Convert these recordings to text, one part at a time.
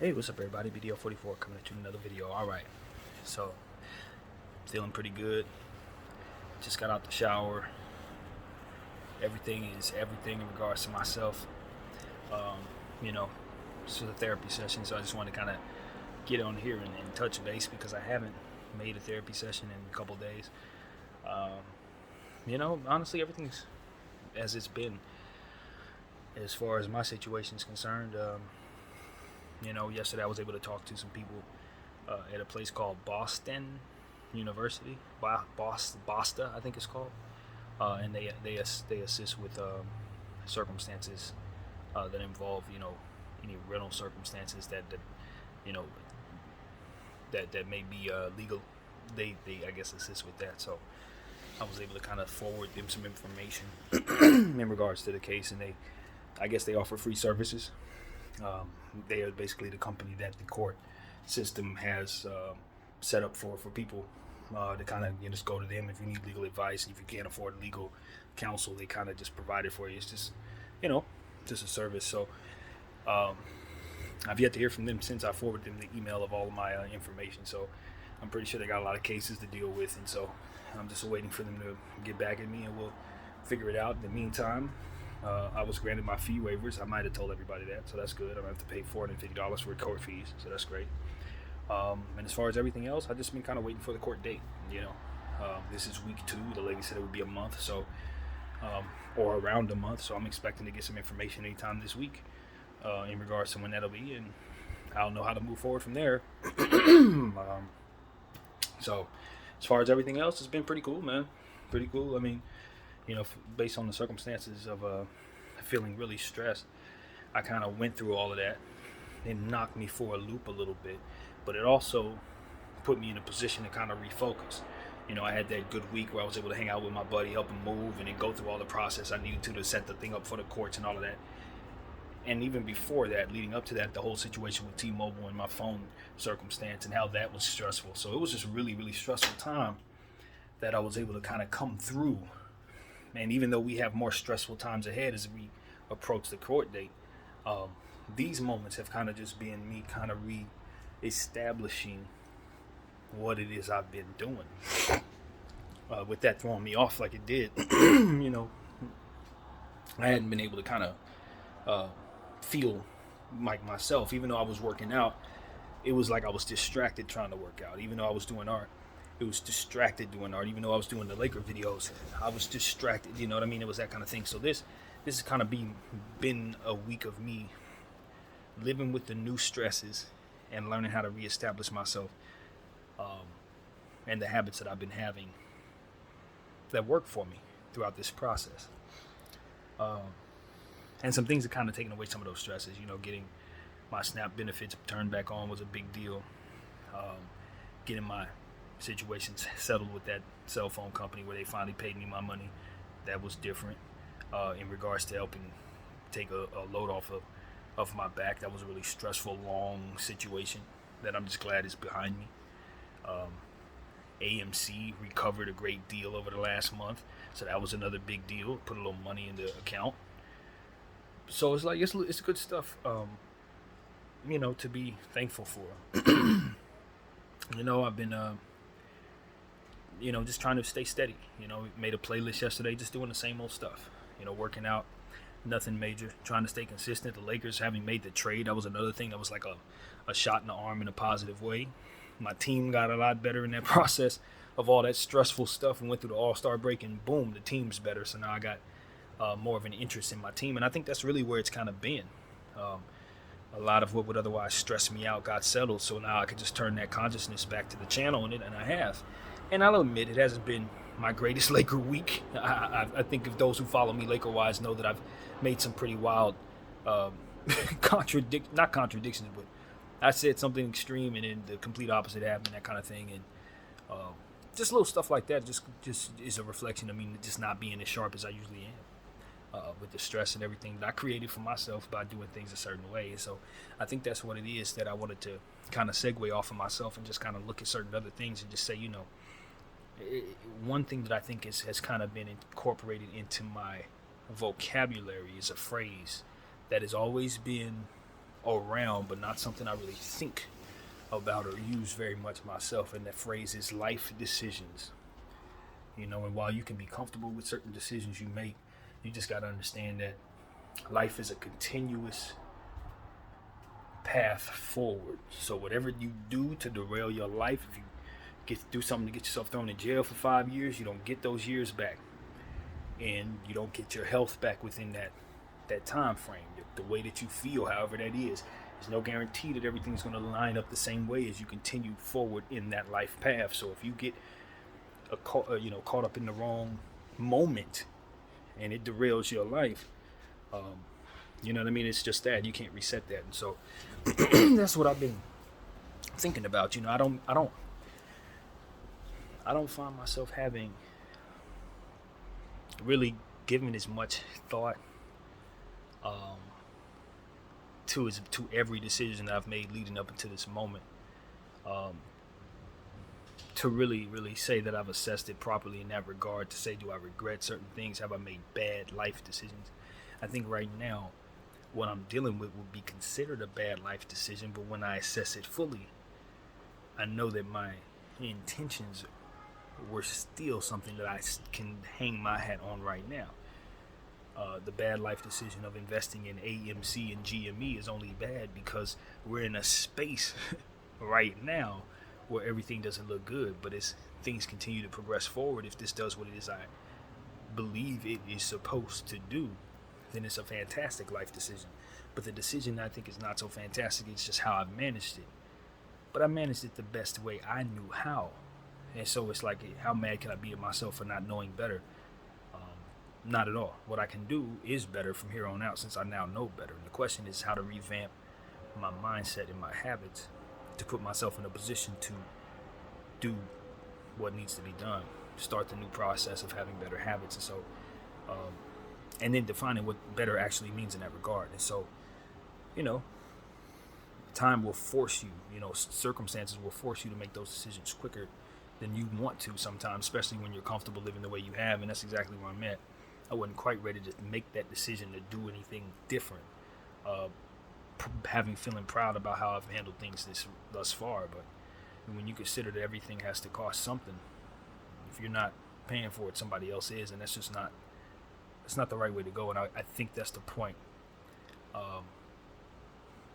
Hey, what's up everybody? BDF 44 coming at you with another video. Alright, so feeling pretty good. Just got out the shower. Everything is everything in regards to myself. This is a therapy session, so I just want to kind of get on here and touch base because I haven't made a therapy session in a couple days. Honestly, everything's as it's been as far as my situation is concerned. Yesterday I was able to talk to some people at a place called Boston University, Basta, I think it's called, and they assist with circumstances that involve any rental circumstances that may be legal. They I guess assist with that. So I was able to kind of forward them some information in regards to the case, and I guess they offer free services. They are basically the company that the court system has set up for people to kind of just go to them if you need legal advice. If you can't afford legal counsel, they kind of just provide it for you. It's just just a service. So I've yet to hear from them since I forwarded them the email of all of my information. So I'm pretty sure they got a lot of cases to deal with, and so I'm just waiting for them to get back at me, and we'll figure it out. In the meantime, I was granted my fee waivers. I might have told everybody that, so that's good. I don't have to pay $450 for court fees, so that's great. And as far as everything else, I've just been kind of waiting for the court date. This is week 2. The lady said it would be a month, so or around a month. So I'm expecting to get some information anytime this week in regards to when that'll be, and I'll know how to move forward from there. So as far as everything else, it's been pretty cool, man. Pretty cool. I mean, based on the circumstances of feeling really stressed, I kind of went through all of that. It knocked me for a loop a little bit, but it also put me in a position to kind of refocus. I had that good week where I was able to hang out with my buddy, help him move, and then go through all the process I needed to set the thing up for the courts and all of that. And even before that, leading up to that, the whole situation with T-Mobile and my phone circumstance and how that was stressful. So it was just really, really stressful time that I was able to kind of come through. And even though we have more stressful times ahead as we approach the court date, these moments have kind of just been me kind of re-establishing what it is I've been doing. With that throwing me off like it did, I hadn't been able to kind of feel like myself. Even though I was working out, it was like I was distracted trying to work out. Even though I was doing art, it was distracted doing art. Even though I was doing the Laker videos, I was distracted. You know what I mean? It was that kind of thing. So this has kind of been a week of me living with the new stresses and learning how to reestablish myself and the habits that I've been having that work for me throughout this process. And some things that kind of taken away some of those stresses. Getting my SNAP benefits turned back on was a big deal. Getting my situations settled with that cell phone company where they finally paid me my money, that was different. In regards to helping take a load off of my back, that was a really stressful, long situation that I'm just glad is behind me. AMC recovered a great deal over the last month, so that was another big deal. Put a little money in the account. So it's like it's good stuff, to be thankful for. I've been just trying to stay steady. Made a playlist yesterday, just doing the same old stuff. Working out, nothing major. Trying to stay consistent. The Lakers having made the trade, that was another thing that was like a shot in the arm in a positive way. My team got a lot better in that process of all that stressful stuff and went through the All-Star break, and boom, the team's better. So now I got more of an interest in my team, and I think that's really where it's kind of been. A lot of what would otherwise stress me out got settled, so now I can just turn that consciousness back to the channel, and I have. And I'll admit, it hasn't been my greatest Laker week. I think if those who follow me Laker-wise know that I've made some pretty wild not contradictions, but I said something extreme and then the complete opposite happened, that kind of thing. And just little stuff like that just is a reflection of me just not being as sharp as I usually am with the stress and everything that I created for myself by doing things a certain way. So I think that's what it is that I wanted to kind of segue off of myself and just kind of look at certain other things and just say, one thing that I think has kind of been incorporated into my vocabulary is a phrase that has always been around, but not something I really think about or use very much myself. And that phrase is life decisions. You know, and while you can be comfortable with certain decisions you make, you just got to understand that life is a continuous path forward. So whatever you do to derail your life, if you do something to get yourself thrown in jail for 5 years, you don't get those years back, and you don't get your health back within that time frame. The way that you feel, however that is, there's no guarantee that everything's going to line up the same way as you continue forward in that life path. So if you get caught up in the wrong moment and it derails your life, you know what I mean? It's just that you can't reset that. And so that's what I've been thinking about. You know, I don't find myself having really given as much thought to every decision that I've made leading up into this moment, to really say that I've assessed it properly in that regard, to say, do I regret certain things? Have I made bad life decisions? I think right now what I'm dealing with would be considered a bad life decision, but when I assess it fully, I know that my intentions were still something that I can hang my hat on right now. The bad life decision of investing in AMC and GME is only bad because we're in a space right now where everything doesn't look good, but as things continue to progress forward, if this does what it is I believe it is supposed to do, then it's a fantastic life decision. But the decision I think is not so fantastic, it's just how I've managed it. But I managed it the best way I knew how. And so it's like, how mad can I be at myself for not knowing better? Not at all. What I can do is better from here on out, since I now know better. And the question is how to revamp my mindset and my habits to put myself in a position to do what needs to be done, start the new process of having better habits. And so and then defining what better actually means in that regard. And so, you know, time will force you, circumstances will force you to make those decisions quicker than you want to sometimes, especially when you're comfortable living the way you have. And that's exactly where I'm at. I wasn't quite ready to make that decision to do anything different, feeling proud about how I've handled things thus far. But when you consider that everything has to cost something, if you're not paying for it, somebody else is, and that's just it's not the right way to go. And I think that's the point.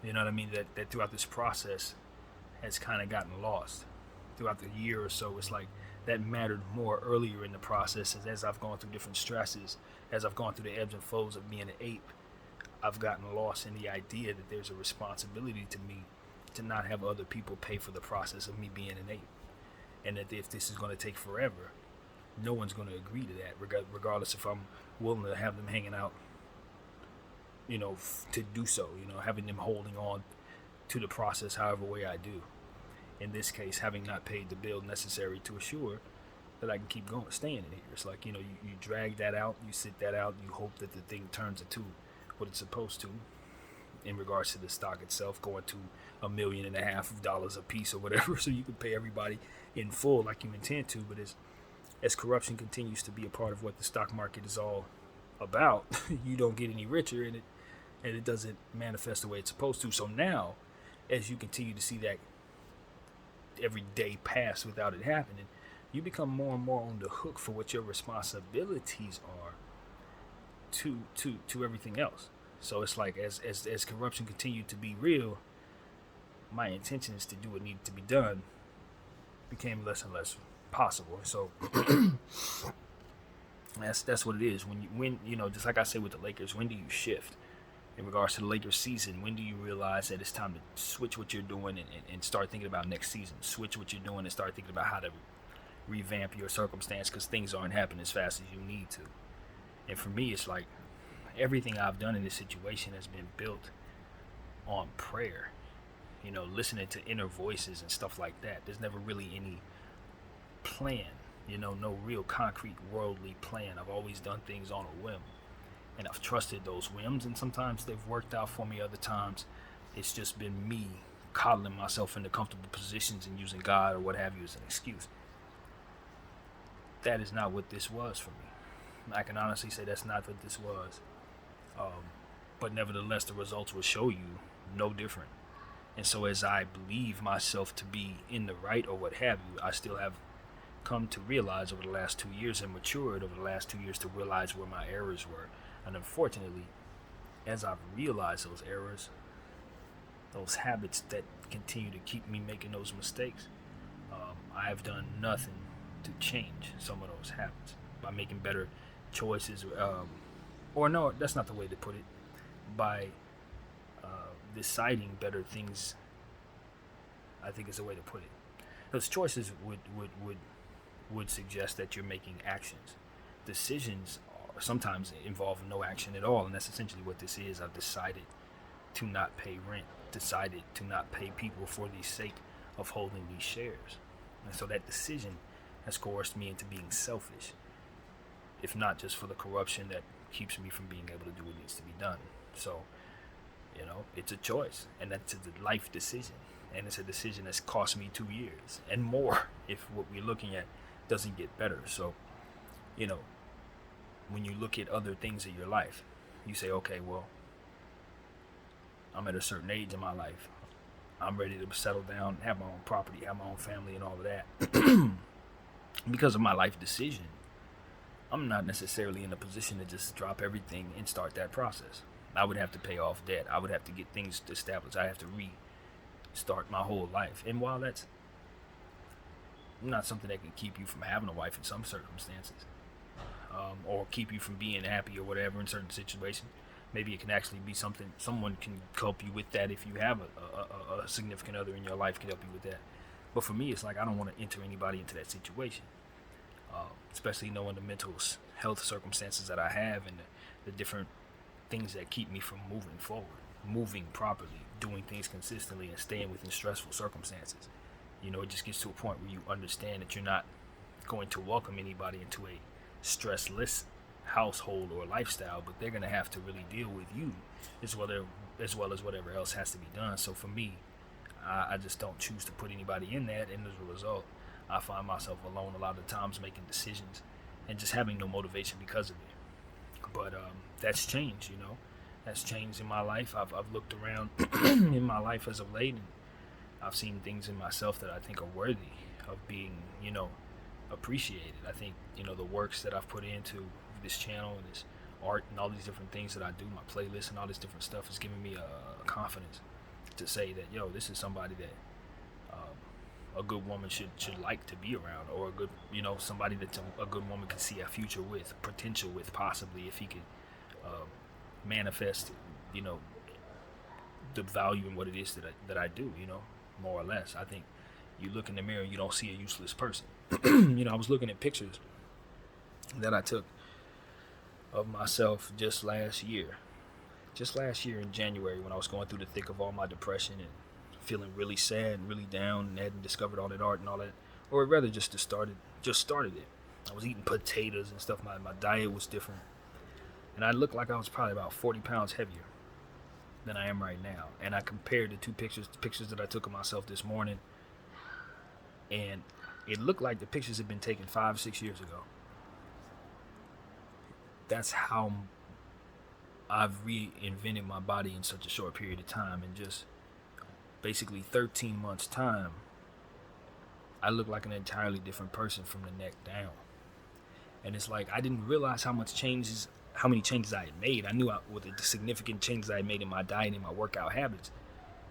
You know what I mean? That throughout this process has kind of gotten lost throughout the year or so. It's like that mattered more earlier in the process, as I've gone through different stresses, as I've gone through the ebbs and flows of being an ape. I've gotten lost in the idea that there's a responsibility to me to not have other people pay for the process of me being an ape, and that if this is going to take forever, no one's going to agree to that, regardless if I'm willing to have them hanging out, to do so, having them holding on to the process however way I do. In this case, having not paid the bill necessary to assure that I can keep going, staying in here. It's like, you drag that out, you sit that out, you hope that the thing turns into what it's supposed to in regards to the stock itself, going to $1.5 million a piece or whatever, so you can pay everybody in full like you intend to. But as corruption continues to be a part of what the stock market is all about, you don't get any richer in it, and it doesn't manifest the way it's supposed to. So now, as you continue to see that every day pass without it happening, you become more and more on the hook for what your responsibilities are to everything else. So it's like, as corruption continued to be real, my intention is to do what needed to be done became less and less possible. So that's what it is. When just like I say with the Lakers, when do you shift in regards to the Lakers season? When do you realize that it's time to switch what you're doing and start thinking about next season? Switch what you're doing and start thinking about how to revamp your circumstance, because things aren't happening as fast as you need to. And for me, it's like everything I've done in this situation has been built on prayer, listening to inner voices and stuff like that. There's never really any plan, no real concrete worldly plan. I've always done things on a whim, and I've trusted those whims, and sometimes they've worked out for me. Other times it's just been me coddling myself into comfortable positions and using God or what have you as an excuse. That is not what this was for me. I can honestly say that's not what this was. But nevertheless, the results will show you no different. And so as I believe myself to be in the right or what have you, I still have come to realize over the last 2 years and matured over the last 2 years to realize where my errors were. And unfortunately, as I've realized those errors, those habits that continue to keep me making those mistakes, I have done nothing to change some of those habits by making better choices, or no, that's not the way to put it. By deciding better things, I think is the way to put it. Those choices would suggest that you're making actions. Decisions sometimes involve no action at all, and that's essentially what this is. I've decided to not pay rent, decided to not pay people for the sake of holding these shares. And so that decision has coerced me into being selfish, if not just for the corruption that keeps me from being able to do what needs to be done. So, it's a choice, and that's a life decision, and it's a decision that's cost me 2 years and more if what we're looking at doesn't get better. So, when you look at other things in your life, you say, okay, well, I'm at a certain age in my life. I'm ready to settle down, have my own property, have my own family, and all of that. Because of my life decision, I'm not necessarily in a position to just drop everything and start that process. I would have to pay off debt. I would have to get things established. I have to restart my whole life. And while that's not something that can keep you from having a wife in some circumstances, or keep you from being happy or whatever in certain situations, maybe it can actually be something someone can help you with that. If you have a significant other in your life, can help you with that. But for me, it's like I don't want to enter anybody into that situation, especially knowing the mental health circumstances that I have and the different things that keep me from moving forward, moving properly, doing things consistently, and staying within stressful circumstances. It just gets to a point where you understand that you're not going to welcome anybody into a stressless household or lifestyle, but they're going to have to really deal with you as well as whatever else has to be done. So for me, I just don't choose to put anybody in that, and as a result, I find myself alone a lot of times making decisions and just having no motivation because of it. But that's changed, That's changed in my life. I've looked around in my life as of late, and I've seen things in myself that I think are worthy of being, appreciated. I think, the works that I've put into this channel and this art and all these different things that I do, my playlist and all this different stuff, has given me a confidence to say that, this is somebody that a good woman should like to be around, or a good, somebody that a good woman can see a future with, potential with, possibly, if he could manifest, the value in what it is that I do, more or less. I think you look in the mirror and you don't see a useless person. I was looking at pictures that I took of myself just last year in January, when I was going through the thick of all my depression and feeling really sad and really down, and hadn't discovered all that art and all that, or rather just started it. I was eating potatoes and stuff. My diet was different, and I looked like I was probably about 40 pounds heavier than I am right now. And I compared the two pictures that I took of myself this morning, and it looked like the pictures had been taken 5-6 years ago. That's how I've reinvented my body in such a short period of time. In just basically 13 months time, I look like an entirely different person from the neck down. And it's like I didn't realize how many changes I had made. I knew with the significant changes I had made in my diet and my workout habits,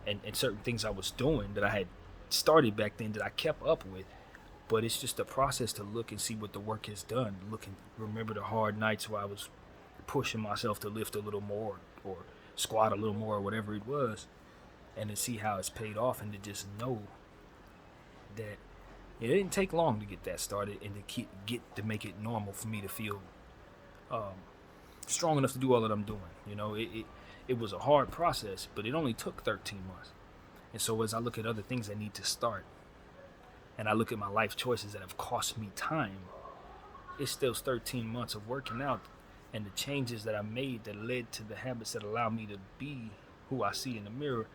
and certain things I was doing that I had started back then that I kept up with. But it's just a process to look and see what the work has done. Look and remember the hard nights where I was pushing myself to lift a little more or squat a little more or whatever it was, and to see how it's paid off, and to just know that it didn't take long to get that started, and to make it normal for me to feel strong enough to do all that I'm doing. It was a hard process, but it only took 13 months. And so as I look at other things that need to start, and I look at my life choices that have cost me time, it's still 13 months of working out, and the changes that I made that led to the habits that allow me to be who I see in the mirror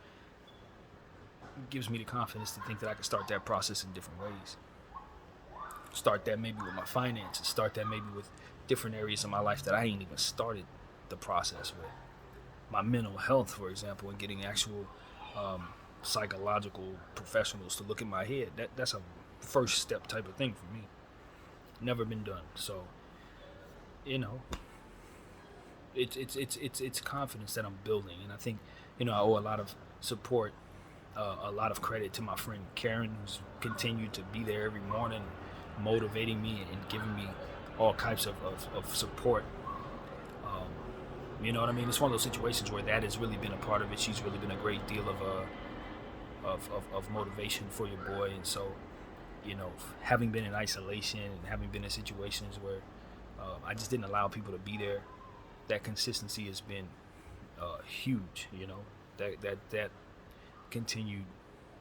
gives me the confidence to think that I can start that process in different ways. Start that maybe with my finances, start that maybe with different areas of my life that I ain't even started the process with. my mental health, for example, and getting actual um, psychological professionals to look at my head. That's a first step type of thing for me. Never been done. So, you know, it's confidence that I'm building, and I think, I owe a lot of support, a lot of credit to my friend Karen, who's continued to be there every morning, motivating me and giving me all types of support. Um, you know what I mean? It's one of those situations where that has really been a part of it. She's really been a great deal of motivation for your boy, and so, having been in isolation and having been in situations where I just didn't allow people to be there, that consistency has been huge. That continued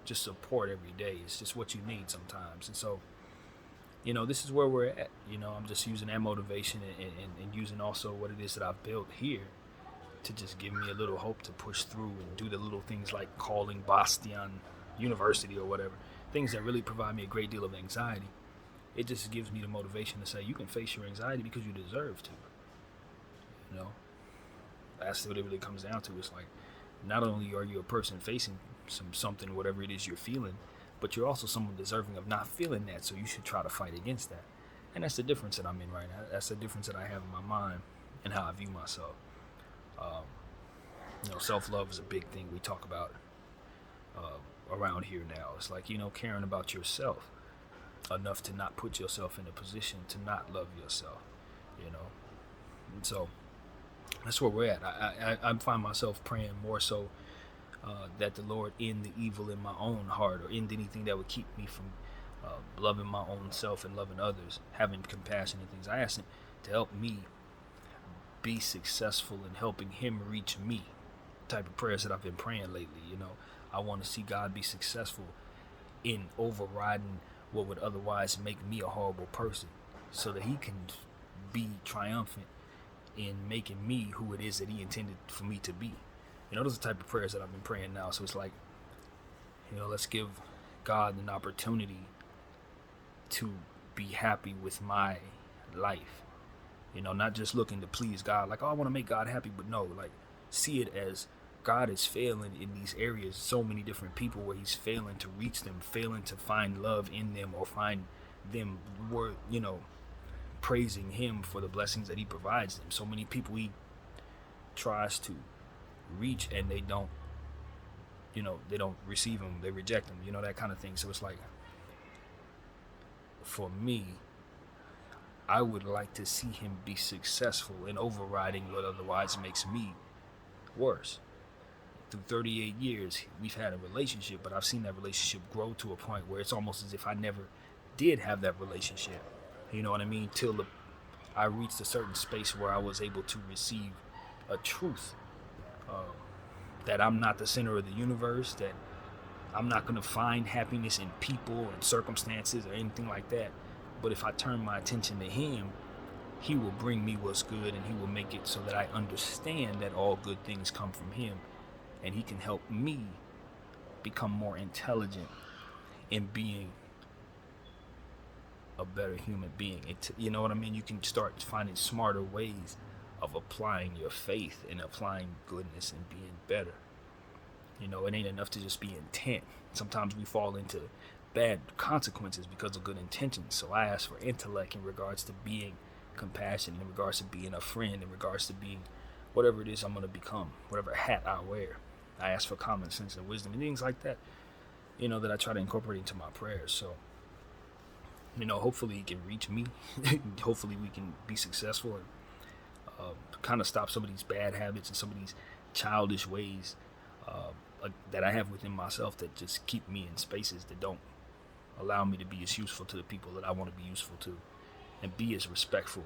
just support every day is just what you need sometimes. And so, this is where we're at. I'm just using that motivation and using also what it is that I've built here to just give me a little hope to push through and do the little things like calling Bastion University or whatever, things that really provide me a great deal of anxiety. It just gives me the motivation to say you can face your anxiety because you deserve to. That's what it really comes down to. It's like, not only are you a person facing something, whatever it is you're feeling, but you're also someone deserving of not feeling that, so you should try to fight against that. And that's the difference that I'm in right now. That's the difference that I have in my mind and how I view myself. Self-love is a big thing we talk about around here now. It's like, caring about yourself enough to not put yourself in a position to not love yourself, And so that's where we're at. I find myself praying more so that the Lord end the evil in my own heart, or end anything that would keep me from loving my own self and loving others, having compassion and things. I ask Him to help me be successful in helping Him reach me. Type of prayers that I've been praying lately. I want to see God be successful in overriding what would otherwise make me a horrible person, so that He can be triumphant in making me who it is that He intended for me to be. Those are the type of prayers that I've been praying now. So it's like, let's give God an opportunity to be happy with my life. Not just looking to please God, like, oh, I want to make God happy, but no, like, see it as God is failing in these areas. So many different people where He's failing to reach them, failing to find love in them, or find them praising Him for the blessings that He provides them. So many people He tries to reach and they don't receive them, they reject them, that kind of thing. So it's like, for me, I would like to see Him be successful in overriding what otherwise makes me worse. Through 38 years, we've had a relationship, but I've seen that relationship grow to a point where it's almost as if I never did have that relationship. You know what I mean? Till I reached a certain space where I was able to receive a truth, that I'm not the center of the universe, that I'm not going to find happiness in people and circumstances or anything like that. But if I turn my attention to Him, He will bring me what's good, and He will make it so that I understand that all good things come from Him, and He can help me become more intelligent in being a better human being. You know what I mean? You can start finding smarter ways of applying your faith and applying goodness and being better. It ain't enough to just be intent. Sometimes we fall into bad consequences because of good intentions. So I ask for intellect in regards to being compassionate, in regards to being a friend, in regards to being whatever it is I'm going to become, whatever hat I wear. I ask for common sense and wisdom and things like that, that I try to incorporate into my prayers. So, hopefully He can reach me. Hopefully we can be successful and kind of stop some of these bad habits and some of these childish ways that I have within myself that just keep me in spaces that don't allow me to be as useful to the people that I want to be useful to, and be as respectful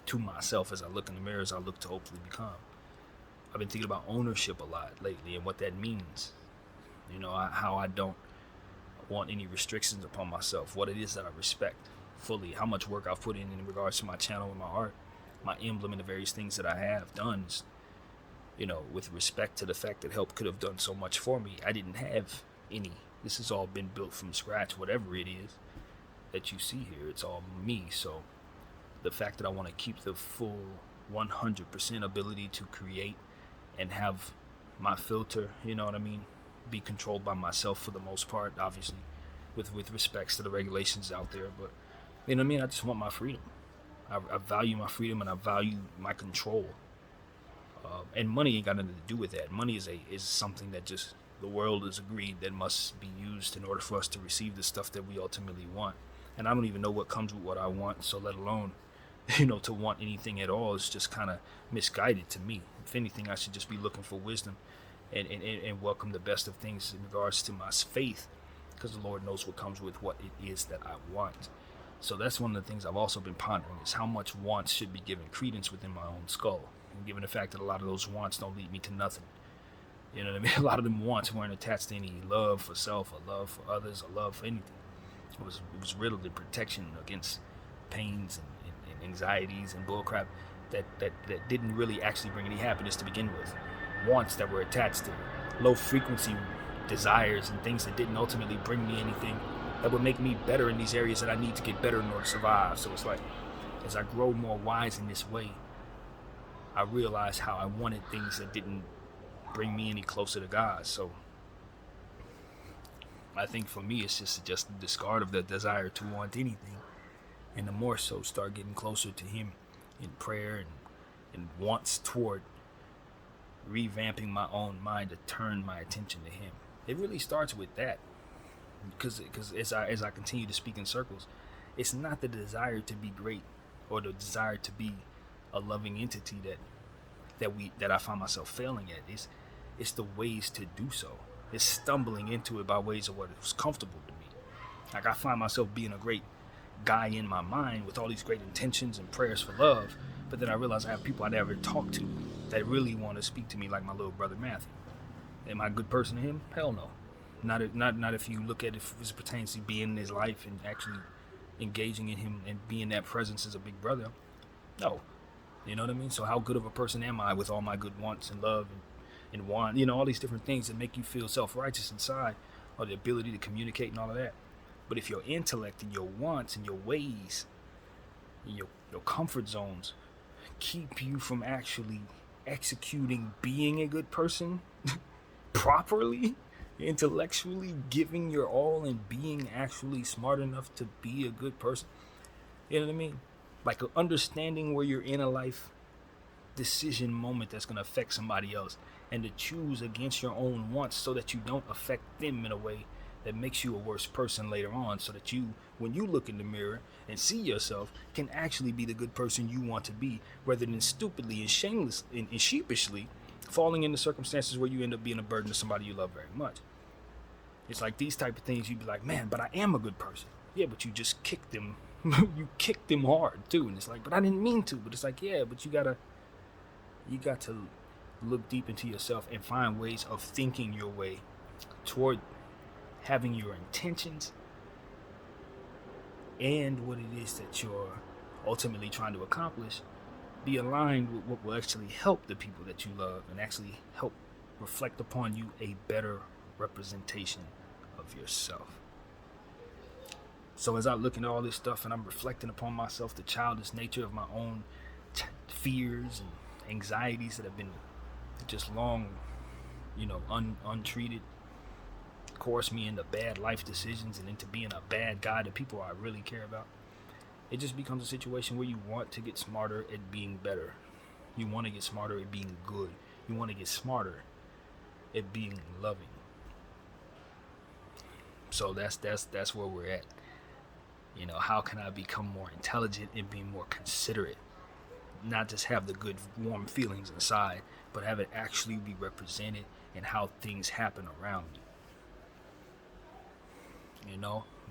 to myself as I look in the mirror, as I look to hopefully become. I've been thinking about ownership a lot lately and what that means. How I don't want any restrictions upon myself, what it is that I respect fully, how much work I've put in regards to my channel and my art, my emblem, and the various things that I have done, with respect to the fact that help could have done so much for me. I didn't have any. This has all been built from scratch, whatever it is that you see here. It's all me. So the fact that I want to keep the full 100% ability to create and have my filter, you know what I mean, be controlled by myself for the most part, obviously, with respects to the regulations out there. But you know what I mean, I just want my freedom. I value my freedom, and I value my control. And money ain't got nothing to do with that. Money is something that just the world has agreed that must be used in order for us to receive the stuff that we ultimately want. And I don't even know what comes with what I want, so let alone, to want anything at all is just kind of misguided to me. If anything, I should just be looking for wisdom and welcome the best of things in regards to my faith, because the Lord knows what comes with what it is that I want. So that's one of the things I've also been pondering, is how much wants should be given credence within my own skull, and given the fact that a lot of those wants don't lead me to nothing. You know what I mean? A lot of them wants weren't attached to any love for self or love for others or love for anything. It was riddled in protection against pains and anxieties and bullcrap that didn't really actually bring any happiness to begin with. Wants that were attached to low frequency desires and things that didn't ultimately bring me anything that would make me better in these areas that I need to get better in order to survive. So it's like, as I grow more wise in this way, I realized how I wanted things that didn't bring me any closer to God. So I think for me, it's just the discard of the desire to want anything, and the more so start getting closer to Him in prayer and wants toward revamping my own mind to turn my attention to Him. It really starts with that, because as I continue to speak in circles, it's not the desire to be great or the desire to be a loving entity that I find myself failing at. It's the ways to do so. It's stumbling into it by ways of what was comfortable to me. Like, I find myself being a great guy in my mind with all these great intentions and prayers for love, but then I realize I have people I never talk to that really want to speak to me, like my little brother Matthew. Am I a good person to him? Hell no. Not if you look at it as it pertains to being in his life and actually engaging in him and being that presence as a big brother. No. You know what I mean? So how good of a person am I with all my good wants and love and want, all these different things that make you feel self-righteous inside, or the ability to communicate and all of that. But if your intellect and your wants and your ways and your comfort zones keep you from actually executing being a good person properly, intellectually giving your all and being actually smart enough to be a good person, you know what I mean? Like, understanding where you're in a life decision moment that's going to affect somebody else, and to choose against your own wants so that you don't affect them in a way that makes you a worse person later on, so that you, when you look in the mirror and see yourself, can actually be the good person you want to be, rather than stupidly and shamelessly and sheepishly falling into circumstances where you end up being a burden to somebody you love very much. It's like these type of things, you'd be like, man, but I am a good person. Yeah, but you just kicked them. You kicked them hard too. And it's like, but I didn't mean to. But it's like, yeah, but you got to look deep into yourself and find ways of thinking your way toward having your intentions and what it is that you're ultimately trying to accomplish be aligned with what will actually help the people that you love and actually help reflect upon you a better representation of yourself. So as I look into all this stuff and I'm reflecting upon myself, the childish nature of my own fears and anxieties that have been just long, untreated, coerce me into bad life decisions and into being a bad guy to people I really care about. It just becomes a situation where you want to get smarter at being better. You want to get smarter at being good. You want to get smarter at being loving. So that's where we're at. How can I become more intelligent and be more considerate? Not just have the good, warm feelings inside, but have it actually be represented in how things happen around me.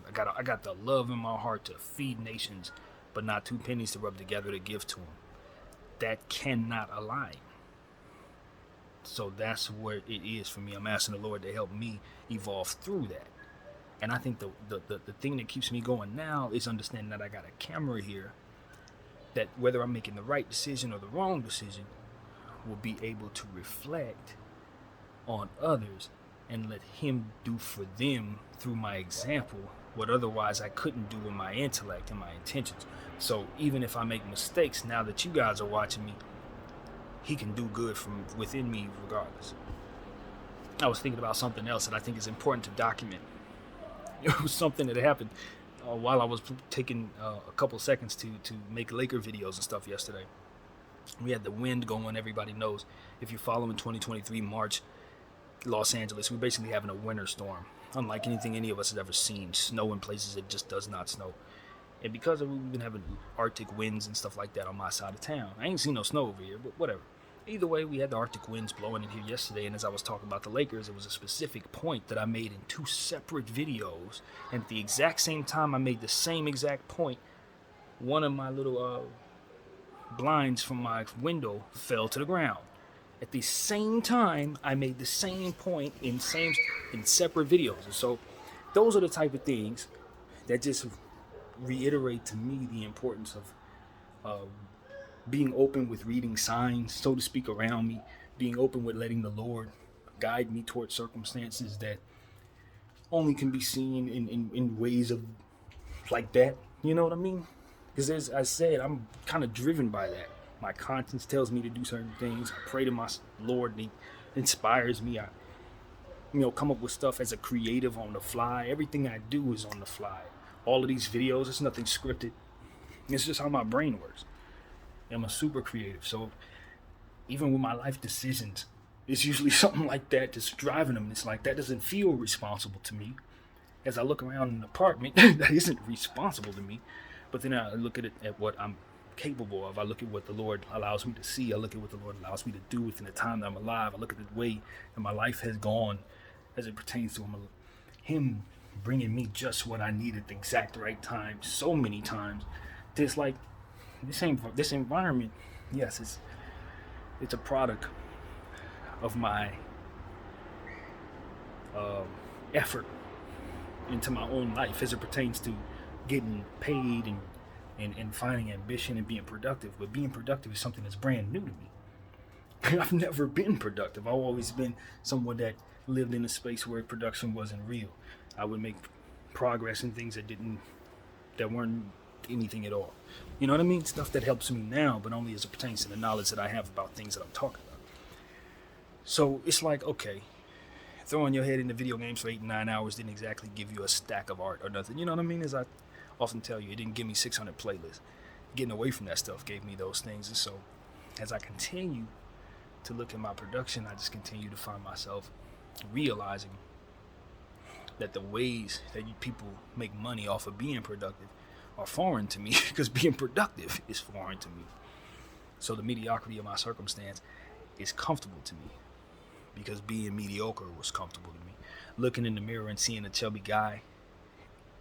I got the love in my heart to feed nations, but not 2 pennies to rub together to give to them. That cannot align. So that's where it is for me. I'm asking the Lord to help me evolve through that. And I think the thing that keeps me going now is understanding that I got a camera here, that whether I'm making the right decision or the wrong decision will be able to reflect on others and let Him do for them through my example what otherwise I couldn't do with my intellect and my intentions. So even if I make mistakes, now that you guys are watching me, he can do good from within me regardless. I was thinking about something else that I think is important to document. It was something that happened while I was taking a couple seconds to make Laker videos and stuff yesterday. We had the wind going. Everybody knows, if you follow in 2023 March, Los Angeles, we're basically having a winter storm, unlike anything any of us has ever seen. Snow in places it just does not snow. And because we've been having Arctic winds and stuff like that on my side of town, I ain't seen no snow over here, but whatever. Either way, we had the Arctic winds blowing in here yesterday, and as I was talking about the Lakers, it was a specific point that I made in 2 separate videos, and at the exact same time I made the same exact point, one of my little blinds from my window fell to the ground. At the same time, I made the same point in separate videos. And so those are the type of things that just reiterate to me the importance of being open with reading signs, so to speak, around me, being open with letting the Lord guide me towards circumstances that only can be seen in ways of like that. You know what I mean? Because as I said, I'm kind of driven by that. My conscience tells me to do certain things. I pray to my Lord, and He inspires me. I, come up with stuff as a creative on the fly. Everything I do is on the fly. All of these videos, it's nothing scripted. It's just how my brain works. I'm a super creative, so even with my life decisions, it's usually something like that that's driving them. It's like that doesn't feel responsible to me. As I look around an apartment, that isn't responsible to me. But then I look at it at what I'm capable of. I look at what the Lord allows me to see. I look at what the Lord allows me to do within the time that I'm alive. I look at the way that my life has gone as it pertains to Him bringing me just what I need at the exact right time so many times. It's like this environment, yes, it's a product of my effort into my own life as it pertains to getting paid and finding ambition and being productive. But being productive is something that's brand new to me. I've never been productive. I've always been someone that lived in a space where production wasn't real. I would make progress in things that weren't anything at all. You know what I mean? Stuff that helps me now, but only as it pertains to the knowledge that I have about things that I'm talking about. So it's like, okay, throwing your head into video games for 8 and 9 hours didn't exactly give you a stack of art or nothing. You know what I mean? As I often tell you, it didn't give me 600 playlists. Getting away from that stuff gave me those things. And so as I continue to look at my production, I just continue to find myself realizing that the ways that people make money off of being productive are foreign to me, because being productive is foreign to me. So the mediocrity of my circumstance is comfortable to me, because being mediocre was comfortable to me. Looking in the mirror and seeing a chubby guy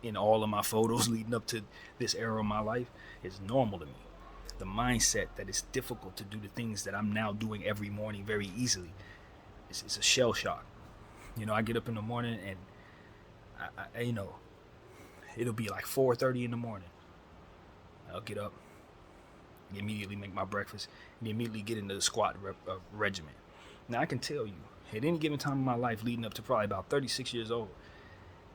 in all of my photos leading up to this era of my life is normal to me. The mindset that it's difficult to do the things that I'm now doing every morning very easily, it's a shell shock. I get up in the morning and I it'll be like 4:30 in the morning. I'll get up, immediately make my breakfast, and immediately get into the squat regimen. Now I can tell you, at any given time in my life leading up to probably about 36 years old,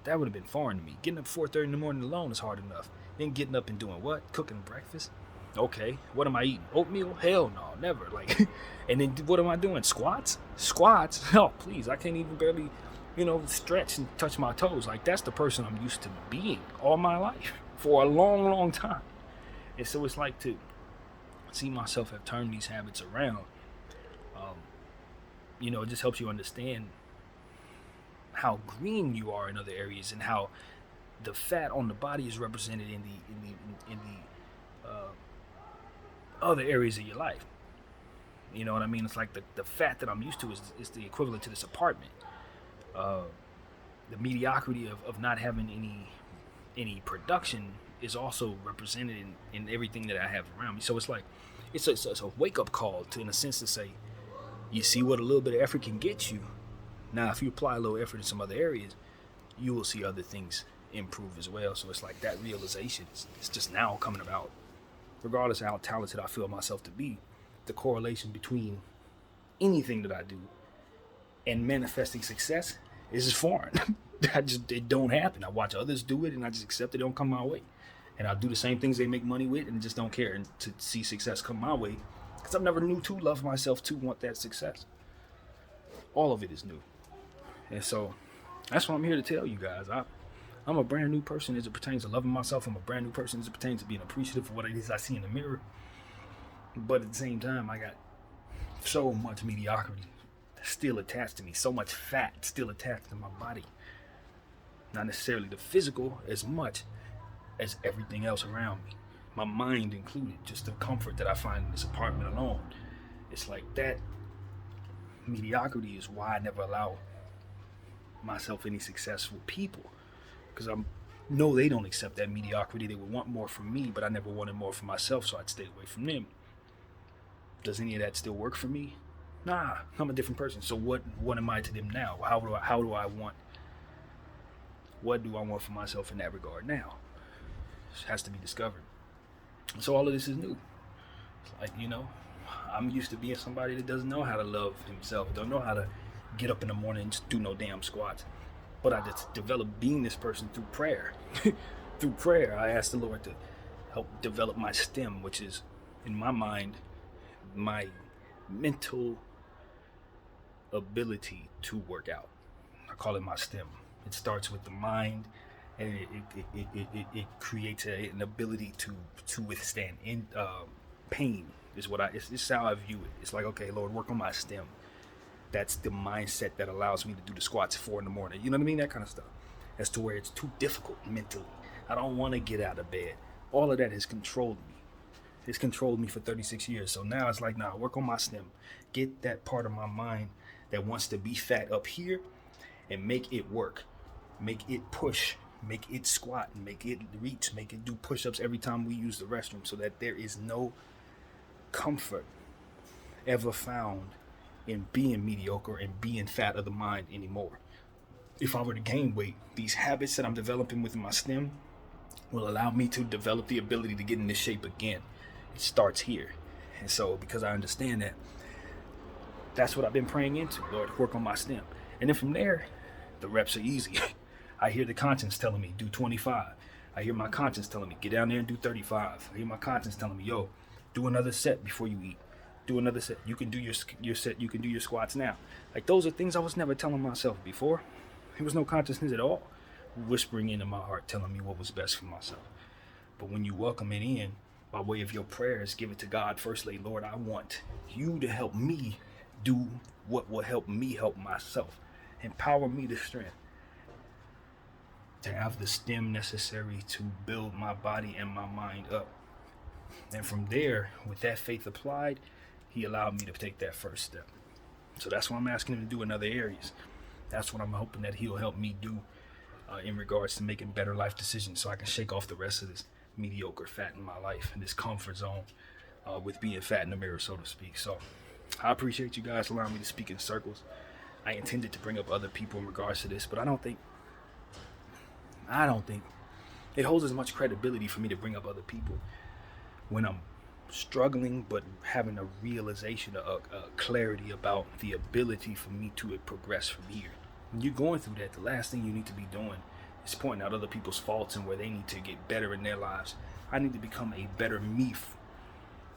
that would have been foreign to me. Getting up 4:30 in the morning alone is hard enough. Then getting up and doing what? Cooking breakfast? Okay, what am I eating? Oatmeal? Hell no, never. And then what am I doing? Squats? Oh, please, I can't even barely, stretch and touch my toes. That's the person I'm used to being all my life for a long, long time. And so it's like to see myself have turned these habits around. It just helps you understand how green you are in other areas, and how the fat on the body is represented in the other areas of your life. You know what I mean? It's like the fat that I'm used to is the equivalent to this apartment. The mediocrity of not having any production is also represented in everything that I have around me. So it's like it's a wake up call in a sense to say, you see what a little bit of effort can get you. Now, if you apply a little effort in some other areas, you will see other things improve as well. So it's like that realization is just now coming about. Regardless of how talented I feel myself to be, the correlation between anything that I do and manifesting success is just foreign. It don't happen. I watch others do it and I just accept it don't come my way. And I do the same things they make money with and just don't care to see success come my way, Because I've never knew to love myself to want that success. All of it is new. And so that's what I'm here to tell you guys. I'm a brand new person as it pertains to loving myself. I'm a brand new person as it pertains to being appreciative of what it is I see in the mirror. But at the same time, I got so much mediocrity still attached to me, so much fat still attached to my body. Not necessarily the physical as much as everything else around me. My mind included, just the comfort that I find in this apartment alone. It's like that mediocrity is why I never allow myself any successful people. Because I know they don't accept that mediocrity. They would want more from me, but I never wanted more for myself, so I'd stay away from them. Does any of that still work for me? Nah, I'm a different person. So what am I to them now? How do I want? What do I want for myself in that regard now? It has to be discovered. So all of this is new. It's like, I'm used to being somebody that doesn't know how to love himself, don't know how to get up in the morning and just do no damn squats. But I just developed being this person through prayer. Through prayer, I asked the Lord to help develop my stem, which is, in my mind, my mental ability to work out. I call it my stem. It starts with the mind, and it creates an ability to withstand pain. It's how I view it. It's like, okay, Lord, work on my stem. That's the mindset that allows me to do the squats at 4 a.m. You know what I mean? That kind of stuff. As to where it's too difficult mentally. I don't want to get out of bed. All of that has controlled me. It's controlled me for 36 years. So now it's like, nah, work on my stem. Get that part of my mind that wants to be fat up here and make it work. Make it push. Make it squat. Make it reach. Make it do push-ups every time we use the restroom, so that there is no comfort ever found in being mediocre and being fat of the mind anymore. If I were to gain weight, these habits that I'm developing within my stem will allow me to develop the ability to get into shape again. It starts here. And so because I understand that, that's what I've been praying into. Lord, work on my stem. And then from there, the reps are easy. I hear the conscience telling me, do 25. I hear my conscience telling me, get down there and do 35. I hear my conscience telling me, yo, do another set before you eat. Do another set. You can do your set. You can do your squats now. Like, those are things I was never telling myself before. There was no consciousness at all whispering into my heart, telling me what was best for myself. But when you welcome it in by way of your prayers, give it to God firstly. Lord, I want you to help me do what will help me help myself. Empower me to strength, to have the stem necessary to build my body and my mind up. And from there, with that faith applied, he allowed me to take that first step. So that's what I'm asking him to do in other areas. That's what I'm hoping that he'll help me do in regards to making better life decisions, so I can shake off the rest of this mediocre fat in my life and this comfort zone with being fat in the mirror, so to speak. So I appreciate you guys allowing me to speak in circles. I intended to bring up other people in regards to this, but I don't think it holds as much credibility for me to bring up other people when I'm struggling, but having a realization, a clarity about the ability for me to progress from here. When you're going through that, the last thing you need to be doing is pointing out other people's faults and where they need to get better in their lives. I need to become a better me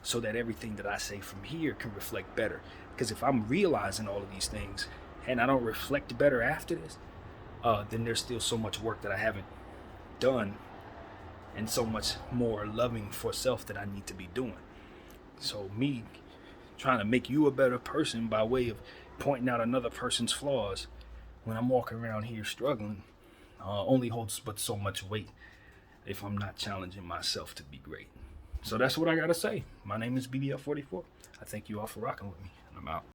so that everything that I say from here can reflect better. Because if I'm realizing all of these things and I don't reflect better after this, then there's still so much work that I haven't done and so much more loving for self that I need to be doing. So me trying to make you a better person by way of pointing out another person's flaws when I'm walking around here struggling only holds but so much weight if I'm not challenging myself to be great. So that's what I gotta say. My name is BDF 44. I thank you all for rocking with me, and I'm out.